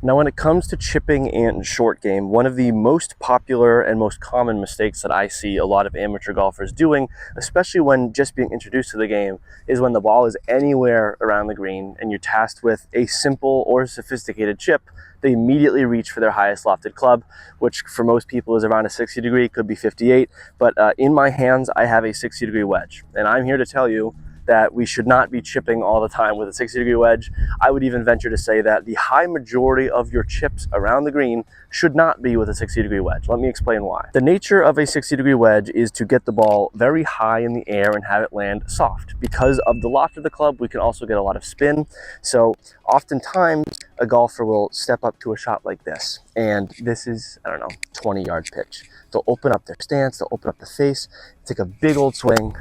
Now, when it comes to chipping and short game, one of the most popular and most common mistakes that I see a lot of amateur golfers doing, especially when just being introduced to the game, is when the ball is anywhere around the green and you're tasked with a simple or sophisticated chip, they immediately reach for their highest lofted club, which for most people is around a 60 degree, could be 58. But in my hands, I have a 60 degree wedge. And I'm here to tell you that we should not be chipping all the time with a 60 degree wedge. I would even venture to say that the high majority of your chips around the green should not be with a 60 degree wedge. Let me explain why. The nature of a 60 degree wedge is to get the ball very high in the air and have it land soft. Because of the loft of the club, we can also get a lot of spin. So oftentimes a golfer will step up to a shot like this, and this is, I don't know, 20-yard pitch. They'll open up their stance, they'll open up the face, take a big old swing,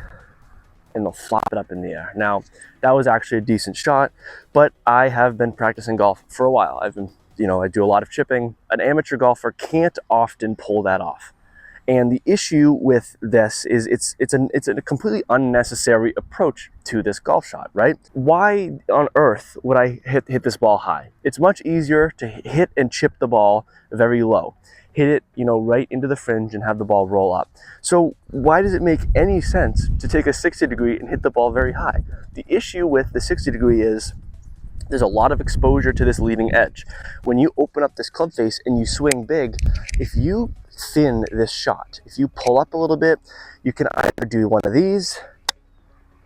and they'll flop it up in the air. Now, that was actually a decent shot, but I have been practicing golf for a while. I do a lot of chipping. An amateur golfer can't often pull that off. And the issue with this is it's a completely unnecessary approach to this golf shot, right? Why on earth would I hit this ball high? It's much easier to hit and chip the ball very low. Hit it, right into the fringe and have the ball roll up. So why does it make any sense to take a 60 degree and hit the ball very high? The issue with the 60 degree is there's a lot of exposure to this leading edge. When you open up this club face and you swing big, if you thin this shot, if you pull up a little bit, you can either do one of these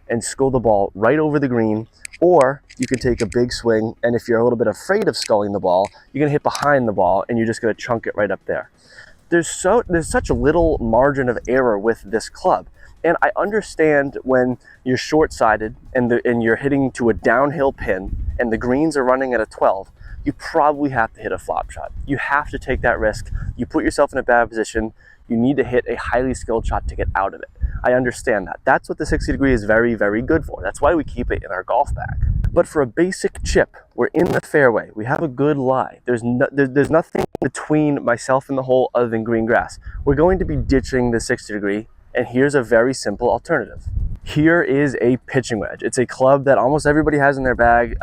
and skull the ball right over the green, or you can take a big swing, and if you're a little bit afraid of sculling the ball, you're gonna hit behind the ball and you're just gonna chunk it right up there. There's such a little margin of error with this club. And I understand when you're short-sided and you're hitting to a downhill pin and the greens are running at a 12, you probably have to hit a flop shot. You have to take that risk. You put yourself in a bad position. You need to hit a highly skilled shot to get out of it. I understand that. That's what the 60 degree is very, very good for. That's why we keep it in our golf bag. But for a basic chip, we're in the fairway. We have a good lie. There's nothing between myself and the hole other than green grass. We're going to be ditching the 60 degree, and here's a very simple alternative. Here is a pitching wedge. It's a club that almost everybody has in their bag.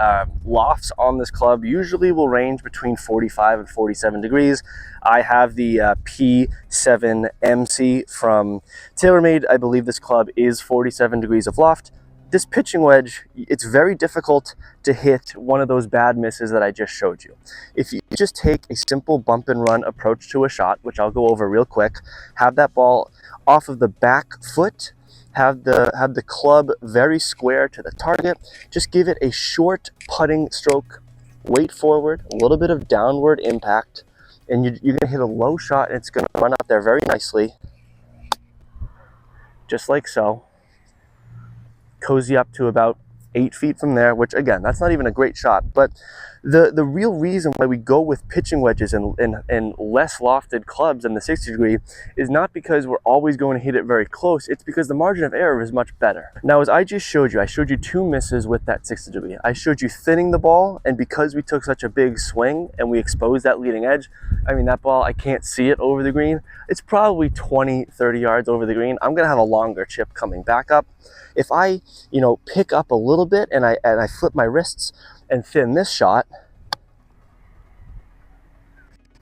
Lofts on this club usually will range between 45 and 47 degrees. I have the P7MC from TaylorMade. I believe this club is 47 degrees of loft. This pitching wedge, it's very difficult to hit one of those bad misses that I just showed you. If you just take a simple bump and run approach to a shot, which I'll go over real quick, have that ball off of the back foot, have the club very square to the target, just give it a short putting stroke, weight forward, a little bit of downward impact, and you're gonna hit a low shot and it's gonna run out there very nicely, just like so. Cozy up to about 8 feet from there, which again, that's not even a great shot, but the real reason why we go with pitching wedges and less lofted clubs than the 60 degree is not because we're always going to hit it very close. It's because the margin of error is much better. Now, as I just showed you, I showed you 2 misses with that 60 degree. I showed you thinning the ball, and because we took such a big swing and we exposed that leading edge, I mean, that ball, I can't see it over the green. It's probably 20, 30 yards over the green. I'm gonna have a longer chip coming back up. If I, pick up a little bit and I flip my wrists and thin this shot,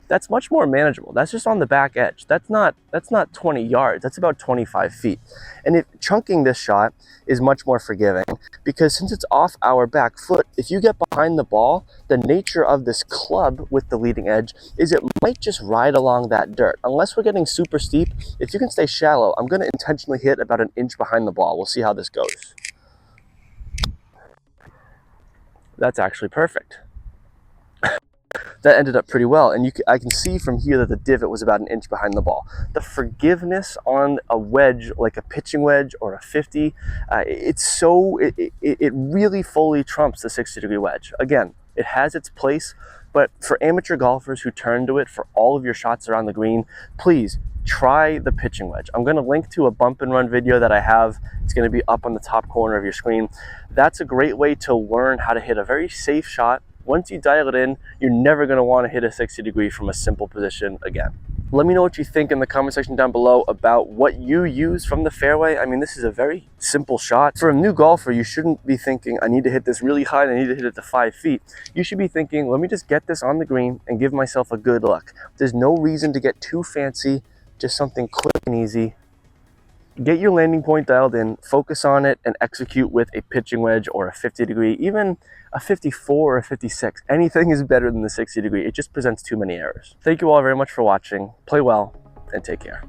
that's much more manageable. That's just on the back edge. That's not 20 yards. That's about 25 feet. And chunking this shot is much more forgiving because since it's off our back foot, if you get behind the ball, the nature of this club with the leading edge is it might just ride along that dirt. Unless we're getting super steep, if you can stay shallow, I'm going to intentionally hit about an inch behind the ball. We'll see how this goes. That's actually perfect. That ended up pretty well, and I can see from here that the divot was about an inch behind the ball. The forgiveness on a wedge, like a pitching wedge or a 50, it really fully trumps the 60 degree wedge. Again, it has its place, but for amateur golfers who turn to it for all of your shots around the green, please try the pitching wedge. I'm going to link to a bump and run video that I have. It's going to be up on the top corner of your screen. That's a great way to learn how to hit a very safe shot. Once you dial it in, you're never going to want to hit a 60 degree from a simple position again. Let me know what you think in the comment section down below about what you use from the fairway. I mean, this is a very simple shot. For a new golfer, you shouldn't be thinking, I need to hit this really high and I need to hit it to 5 feet. You should be thinking, let me just get this on the green and give myself a good look. There's no reason to get too fancy, just something quick and easy. Get your landing point dialed in, focus on it, and execute with a pitching wedge or a 50 degree, even a 54 or a 56. Anything is better than the 60 degree. It just presents too many errors. Thank you all very much for watching. Play well and take care.